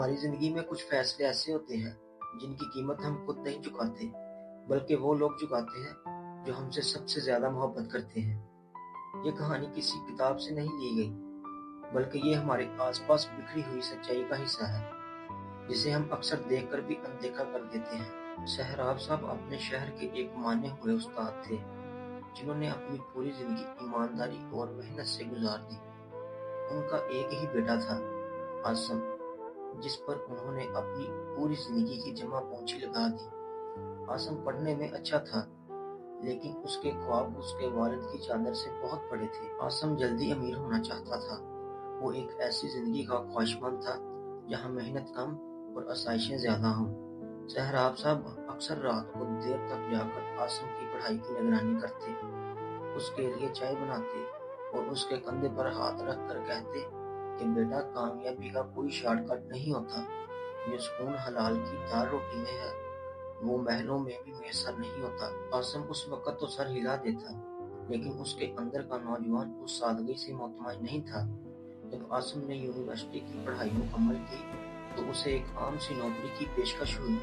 ہماری زندگی میں کچھ فیصلے ایسے ہوتے ہیں جن کی قیمت ہم خود نہیں چکاتے، بلکہ وہ لوگ چکاتے ہیں جو ہم سے سب سے زیادہ محبت کرتے ہیں۔ یہ کہانی کسی کتاب سے نہیں لی گئی، بلکہ یہ ہمارے آس پاس بکھری ہوئی سچائی کا حصہ ہے، جسے ہم اکثر دیکھ کر بھی اندیکھا کر دیتے ہیں۔ سہراب صاحب اپنے شہر کے ایک مانے ہوئے استاد تھے، جنہوں نے اپنی پوری زندگی ایمانداری اور محنت سے گزار دی۔ ان کا ایک ہی بیٹا تھا، عاصم، جس پر انہوں نے اپنی پوری زندگی کی جمع پونجی لگا دی۔ عاصم پڑھنے میں اچھا تھا، لیکن اس کے خواب اس کے والد کی چادر سے بہت بڑے تھے۔ عاصم جلدی امیر ہونا چاہتا تھا۔ وہ ایک ایسی زندگی کا خواہشمند تھا جہاں محنت کم اور آسائشیں زیادہ ہوں۔ سہراب صاحب اکثر رات کو دیر تک جا کر عاصم کی پڑھائی کی نگرانی کرتے، اس کے لیے چائے بناتے اور اس کے کندھے پر ہاتھ رکھ کر کہتے کہ بیٹا، کامیابی کا کوئی شارٹ کٹ نہیں ہوتا۔ جو سکون حلال کی دال روٹی میں ہے، وہ محلوں میں بھی میسر نہیں ہوتا۔ عاصم اس وقت تو سر ہلا دیتا، لیکن اس کے اندر کا نوجوان اس سادگی سے مطمئن نہیں تھا۔ جب عاصم نے یونیورسٹی کی پڑھائی مکمل کی تو اسے ایک عام سی نوکری کی پیشکش ہوئی،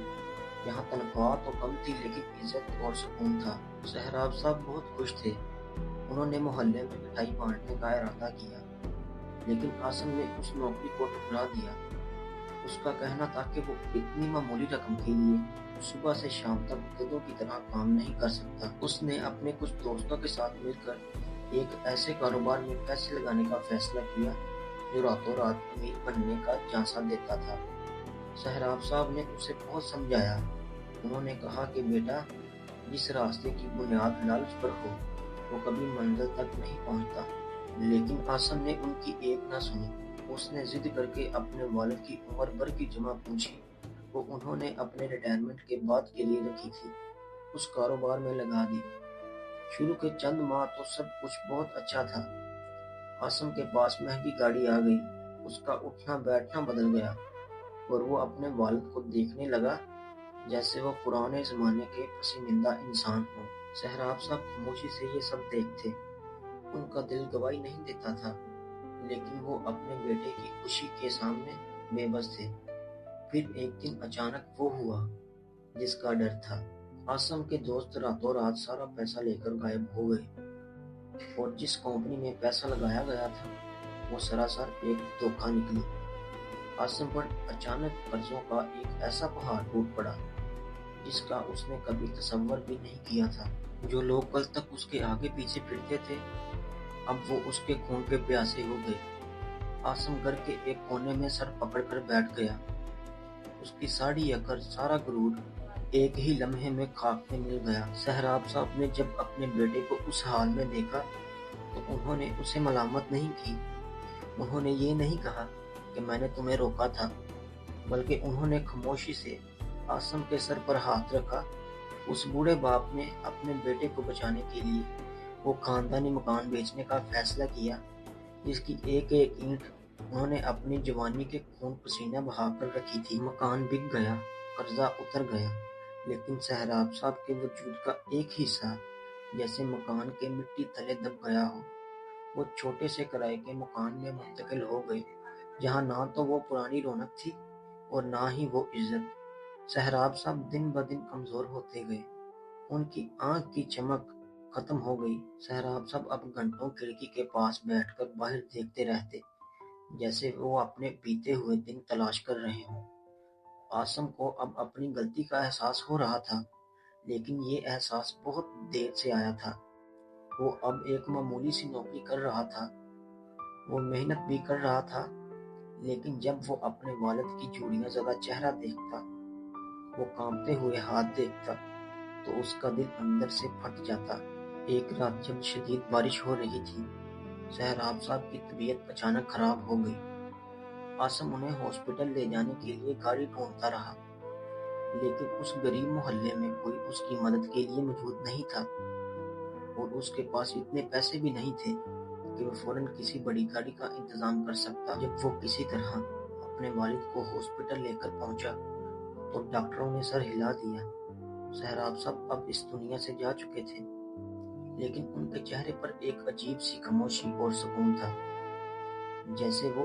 جہاں تنخواہ تو کم تھی لیکن عزت اور سکون تھا۔ سہراب صاحب بہت خوش تھے۔ انہوں نے محلے میں مٹھائی بانٹنے کا ارادہ کیا، لیکن عاصم نے اس نوکری کو ٹھکرا دیا۔ اس کا کہنا تھا کہ وہ اتنی معمولی رقم کے لیے صبح سے شام تک گدھوں کی طرح کام نہیں کر سکتا۔ اس نے اپنے کچھ دوستوں کے ساتھ مل کر ایک ایسے کاروبار میں پیسے لگانے کا فیصلہ کیا جو راتوں رات امیر بننے کا جھانسا دیتا تھا۔ سہراب صاحب نے اسے بہت سمجھایا۔ انہوں نے کہا کہ بیٹا، جس راستے کی بنیاد لالچ پر ہو وہ کبھی منزل تک نہیں پہنچتا۔ لیکن عاصم نے ان کی ایک نہ سنی۔ اس نے ضد کر کے اپنے والد کی عمر بھر کی جمع پونجی، وہ انہوں نے اپنے ریٹائرمنٹ کے بعد کے لیے رکھی تھی، اس کاروبار میں لگا دی۔ شروع کے چند ماہ تو سب کچھ بہت اچھا تھا۔ عاصم کے پاس مہنگی گاڑی آ گئی، اس کا اٹھنا بیٹھنا بدل گیا، اور وہ اپنے والد کو دیکھنے لگا جیسے وہ پرانے زمانے کے پسندیدہ انسان ہوں۔ سہراب صاحب خاموشی سے یہ سب دیکھتے، ان کا دل گواہی نہیں دیتا تھا، لیکن وہ اپنے بیٹے کی خوشی کے سامنے بے بس تھے۔ پھر ایک دن اچانک وہ ہوا جس کا ڈر تھا۔ عاصم کے دوست راتوں رات سارا پیسہ لے کر غائب ہو گئے، اور جس کمپنی میں پیسہ لگایا گیا تھا وہ سراسر ایک دھوکہ نکلی۔ عاصم پر اچانک قرضوں کا ایک ایسا پہاڑ ٹوٹ پڑا جس کا اس نے کبھی تصور بھی نہیں کیا تھا۔ جو لوگ کل تک اس کے آگے پیچھے پھرتے تھے، اب وہ اس کے خون کے پیاسے ہو گئے۔ عاصم گھر کے ایک کونے میں سر پکڑ کر بیٹھ گیا۔ اس کی ساری عقل، سارا غرور ایک ہی لمحے میں خاک میں مل گیا۔ سہراب صاحب نے جب اپنے بیٹے کو اس حال میں دیکھا تو انہوں نے اسے ملامت نہیں کی۔ انہوں نے یہ نہیں کہا کہ میں نے تمہیں روکا تھا، بلکہ انہوں نے خاموشی سے عاصم کے سر پر ہاتھ رکھا۔ اس بوڑھے باپ نے اپنے بیٹے کو بچانے کے لیے وہ خاندانی مکان بیچنے کا فیصلہ کیا جس کی ایک ایک اینٹ انہوں نے اپنی جوانی کے خون پسینہ بہا کر رکھی تھی۔ مکان بک گیا، قرضہ اتر گیا، لیکن سہراب صاحب کے وجود کا ایک حصہ جیسے مکان کے مٹی تلے دب گیا ہو۔ وہ چھوٹے سے کرائے کے مکان میں منتقل ہو گئے، جہاں نہ تو وہ پرانی رونق تھی اور نہ ہی وہ عزت۔ سہراب صاحب دن بدن کمزور ہوتے گئے، ان کی آنکھ کی چمک ختم ہو گئی۔ سہراب صاحب اب گھنٹوں کھڑکی کے پاس بیٹھ کر باہر دیکھتے رہتے، جیسے وہ اپنے بیتے ہوئے دن تلاش کر رہے ہوں۔ عاصم کو اب اپنی غلطی کا احساس ہو رہا تھا، لیکن یہ احساس بہت دیر سے آیا تھا۔ وہ اب ایک معمولی سی نوکری کر رہا تھا، وہ محنت بھی کر رہا تھا، لیکن جب وہ اپنے والد کی جوڑیاں زدہ چہرہ دیکھتا، وہ کانپتے ہوئے ہاتھ دیکھتا تو اس کا دل اندر سے پھٹ جاتا۔ ایک رات جب شدید بارش ہو رہی تھی، سہراب صاحب کی طبیعت اچانک خراب ہو گئی۔ عاصم انہیں ہاسپٹل لے جانے کے لیے گاڑی ڈھونڈتا رہا، لیکن اس غریب محلے میں کوئی اس کی مدد کے لیے موجود نہیں تھا، اور اس کے پاس اتنے پیسے بھی نہیں تھے کہ وہ فوراً کسی بڑی گاڑی کا انتظام کر سکتا۔ جب وہ کسی طرح اپنے والد کو ہاسپٹل لے کر پہنچا تو ڈاکٹروں نے سر ہلا دیا۔ سہراب صاحب اب اس دنیا سے جا چکے تھے، لیکن ان کے چہرے پر ایک عجیب سی خاموشی اور سکون تھا، جیسے وہ